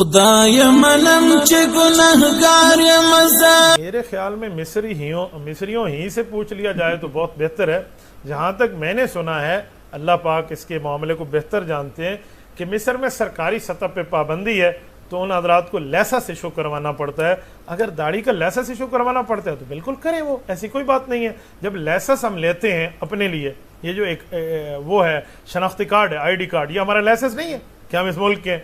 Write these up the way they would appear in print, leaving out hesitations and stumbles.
خدای منم چه گناہگار مزا. میرے خیال میں مصریوں ہی سے پوچھ لیا جائے تو بہت بہتر ہے. جہاں تک میں نے سنا ہے، اللہ پاک اس کے معاملے کو بہتر جانتے ہیں، کہ مصر میں سرکاری سطح پہ پابندی ہے تو ان حضرات کو لائسنس ایشو کروانا پڑتا ہے. اگر داڑھی کا لائسنس ایشو کروانا پڑتا ہے تو بالکل کریں، وہ ایسی کوئی بات نہیں ہے. جب لائسنس ہم لیتے ہیں اپنے لیے، یہ جو ایک وہ ہے شناختی کارڈ ہے، آئی ڈی کارڈ، یہ ہمارا لائسنس نہیں ہے کہ ہم اس ملک کے.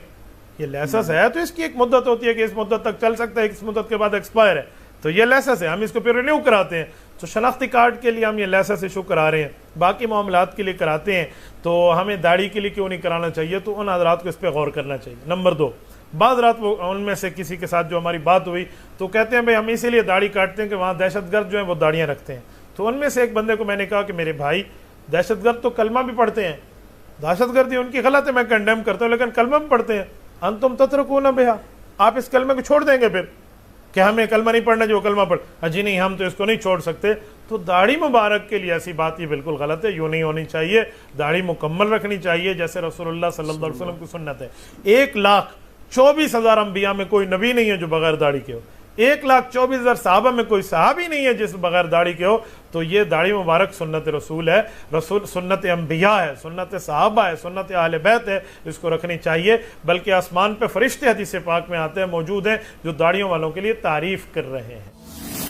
یہ لائسنس ہے تو اس کی ایک مدت ہوتی ہے کہ اس مدت تک چل سکتا ہے، اس مدت کے بعد ایکسپائر ہے، تو یہ لائسنس ہے، ہم اس کو پھر رینیو کراتے ہیں. تو شناختی کارڈ کے لیے ہم یہ لائسنس ایشو کرا رہے ہیں، باقی معاملات کے لیے کراتے ہیں، تو ہمیں داڑھی کے لیے کیوں نہیں کرانا چاہیے؟ تو ان حضرات کو اس پہ غور کرنا چاہیے. نمبر 2، بعض رات وہ ان میں سے کسی کے ساتھ جو ہماری بات ہوئی تو کہتے ہیں بھائی ہم اسی لیے داڑھی کاٹتے ہیں کہ وہاں دہشت گرد جو ہیں وہ داڑیاں رکھتے ہیں. تو ان میں سے ایک بندے کو میں نے کہا کہ میرے بھائی، دہشت گرد تو کلمہ بھی پڑھتے ہیں، دہشت گردی ان کی غلط ہے، میں کنڈیم کرتا ہوں، لیکن کلمہ بھی پڑھتے ہیں. انتم تترکون بہا، آپ اس کلمے کو چھوڑ دیں گے پھر کہ ہمیں کلمہ نہیں پڑھنا جو کلمہ پڑھ؟ جی نہیں، ہم تو اس کو نہیں چھوڑ سکتے. تو داڑھی مبارک کے لیے ایسی بات یہ بالکل غلط ہے، یوں نہیں ہونی چاہیے. داڑھی مکمل رکھنی چاہیے جیسے رسول اللہ صلی اللہ علیہ وسلم کی سنت ہے. 1,24,000 انبیاء میں کوئی نبی نہیں ہے جو بغیر داڑھی کے ہو. 1,24,000 صحابہ میں کوئی صحابی نہیں ہے جس بغیر داڑھی کے ہو. تو یہ داڑھی مبارک سنت رسول ہے، سنت انبیاء ہے، سنت صحابہ ہے، سنت اہل بیت ہے، اس کو رکھنی چاہیے. بلکہ آسمان پہ فرشتے حدیث پاک میں آتے ہیں، موجود ہیں، جو داڑھیوں والوں کے لیے تعریف کر رہے ہیں.